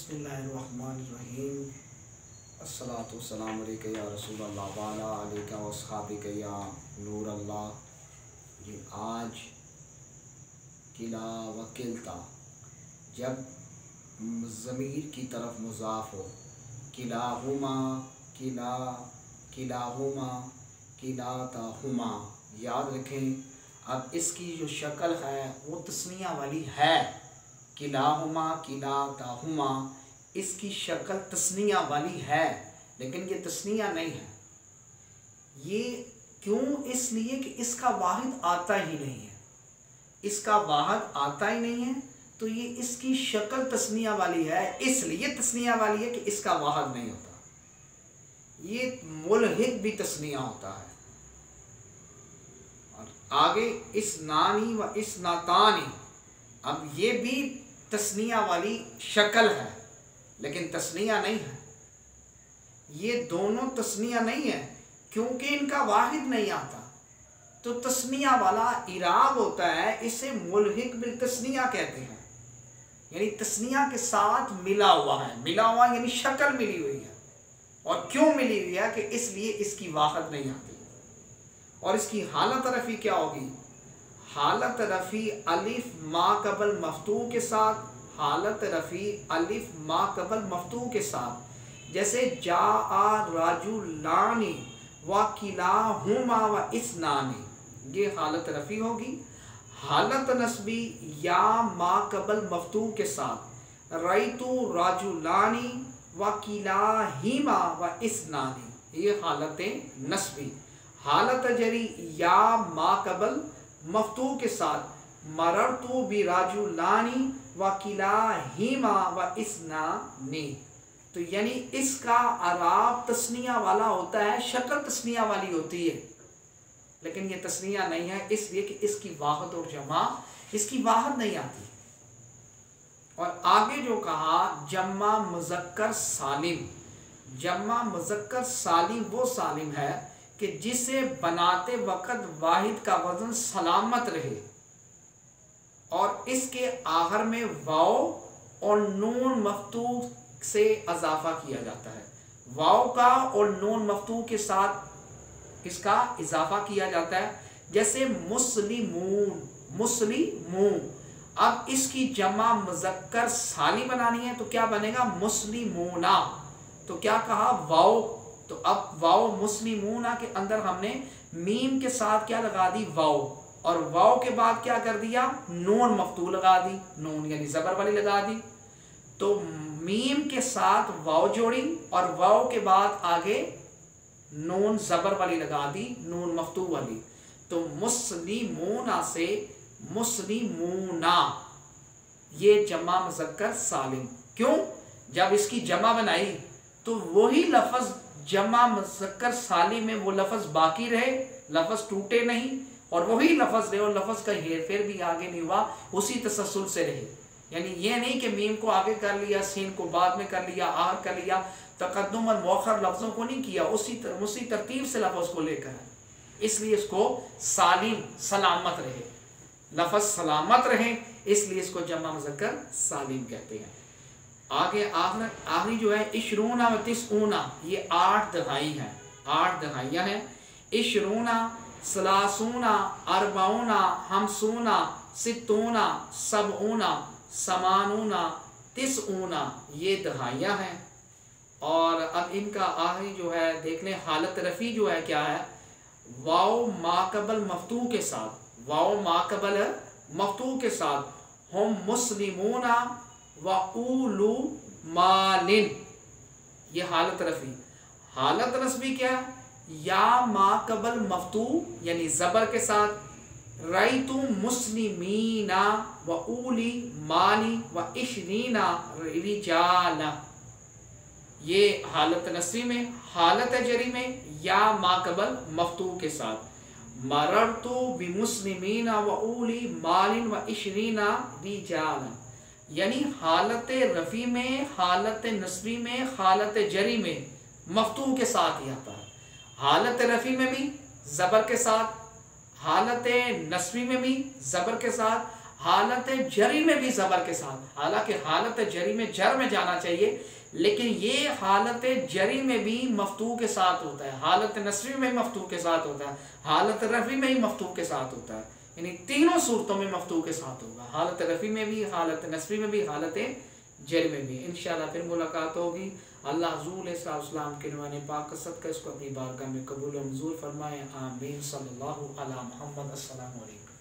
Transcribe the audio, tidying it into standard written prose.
बिस्मिल्लाहिर्रहमानिर्रहीम। अस्सलातु वस्सलामु अलैका या रसूल अल्लाह वाला अलैका वस्हाबिका या नूर अल्लाह। ये आज किला व किलता जब ज़मीर की तरफ मुज़ाफ़ हो, किलाहुमा किला किलाहुमा किलाताहुमा, याद रखें। अब इसकी जो शक्ल है वो तस्निया वाली है। किलाहुमा किलाताहुमा इसकी शक्ल तस्निया वाली है, लेकिन ये तस्निया नहीं है। ये क्यों? इसलिए कि इसका वाहिद आता ही नहीं है। इसका वाहिद आता ही नहीं है तो ये इसकी शक्ल तस्निया वाली है, इसलिए तस्निया वाली है कि इसका वाहिद नहीं होता। ये मुल्हिक भी तस्निया होता है। और आगे इस नानी व इस नातानी, अब ये भी तस्निया वाली शक्ल है लेकिन तस्निया नहीं है। ये दोनों तस्निया नहीं है क्योंकि इनका वाहिद नहीं आता। तो तस्निया वाला इराब होता है, इसे मुल्हिक बिल तस्निया कहते हैं। यानी तस्निया के साथ मिला हुआ है। मिला हुआ यानी शक्ल मिली हुई है। और क्यों मिली हुई है? कि इसलिए इसकी वाहिद नहीं आती। और इसकी हालत रफ़ी क्या होगी? हालत रफ़ी अलिफ मा कबल मफ्तू के साथ, हालत रफ़ी अलिफ मा कबल मफ्तू के साथ। जैसे जा आ राजुलानी व किलाहुमा व इसनानी, ये हालत रफ़ी होगी। हालत नस्बी या मा कबल मफ्तू के साथ, रईतु राजुलानी व किलाहिमा व इसनानी, ये हालत नस्बी। हालत जरी या मा कबल मफ्तू के साथ, मररतु बिराजुलानी व किलाहिमा व इसनानी। तो यानी इसका अराब तस्निया वाला होता है, शक्ल तस्निया वाली होती है, लेकिन ये तस्निया नहीं है इसलिए कि इसकी वाहिद और जमा, इसकी वाहिद नहीं आती। और आगे जो कहा जम्मा मुज़क्कर सालिम, जम्मा मुज़क्कर सालिम वो सालिम है कि जिसे बनाते वक़्त वाहिद का वज़न सलामत रहे और इसके आखिर में वाव और नून मफ्तू से इजाफा किया जाता है। वाव का और नून मफ्तू के साथ इसका इजाफा किया जाता है। जैसे मुस्लिमून, मुस्लिमून। अब इसकी जमा मुज़क्कर सालिम बनानी है तो क्या बनेगा? मुस्लिमूना। तो क्या कहा? वाव। तो अब वाव मुस्लिमूना के अंदर हमने मीम के साथ क्या लगा दी? वाव। और वाव के बाद क्या कर दिया? नून मफ्तू लगा दी, नून यानी ज़बर वाली लगा दी। तो मीम के साथ वाव जोड़ी और वाव के बाद आगे नून ज़बर वाली लगा दी, नून मफ्तू वाली। तो मुस्लिमूना से मुस्लिमूना, ये जमा मुज़क्कर सालिम। क्यों? जब इसकी जमा बनाई तो वही लफ्ज़ जमा मुज़क्कर सालिम में वो लफ्ज़ बाकी रहे, लफ्ज़ टूटे नहीं, और वही लफ्ज़ रहे और लफ्ज़ का हेर फेर भी आगे नहीं हुआ, उसी तसलसल से रहे। यानी ये नहीं कि मीम को आगे कर लिया, सीन को बाद में कर लिया, आखिर कर लिया, तक़द्दुम और मुअख्खर लफ्ज़ों को नहीं किया, उसी तरतीब से लफ्ज़ को लेकर। इसलिए इसको सालिम, सलामत रहे, लफ्ज़ सलामत रहे, इसलिए इसको जमा मुज़क्कर सालिम कहते हैं। आगे आखिरी जो है इशरूना व तिस्ऊना, ये 8 दहाई हैं, 8 दहाइयाँ हैं। इशरूना, सलासूना, अरबाऊना, हमसूना, सित्तूना, सबऊना, समानूना, तिस्ऊना, ये दहाइयाँ हैं। और अब इनका आखिरी जो है देख लें, हालत रफ़ी जो है क्या है? वाव माकबल मफ्तू के साथ, वाव माकबल मफ्तू के साथ, हम मुस्लिमूना व उलू मालिन, ये हालत रफ़ी। हालत नस्बी क्या है? या माकबल मफ्तू यानी ज़बर के साथ, रईतु मुस्लिमीना व उली माली व इशरीना रिजाला, ये हालत नस्बी में। हालत जरी में या माकबल मफ्तू के साथ, मररतु बिमुस्लिमीना व उली मालिन व इशरीना रिजाला, यानी हालत रफ़ी में, हालत नस्बी में, हालत जरी में मफ्तू के साथ ही आता है। हालत रफ़ी में भी ज़बर के साथ, हालत नस्बी में भी ज़बर के साथ, حالت جری میں بھی زبر کے ساتھ، حالانکہ حالت جری میں جر میں جانا چاہیے، لیکن یہ حالت جری میں بھی مفتوح کے ساتھ ہوتا ہے، حالت نصبی میں بھی مفتوح کے ساتھ ہوتا ہے، حالت رفعی میں بھی مفتوح کے ساتھ ہوتا ہے، یعنی تینوں صورتوں میں مفتوح کے ساتھ ہوگا، حالت رفعی میں بھی، حالت نصبی میں بھی، حالت جری میں بھی۔ انشاءاللہ پھر ملاقات ہوگی۔ اللہ حضور علیہ السلام کے نوان پاک کا صدقہ اس کو اپنی بارگاہ میں قبول و منظور فرمائے، آمین۔ صلی اللہ علی محمد۔ السلام علیکم۔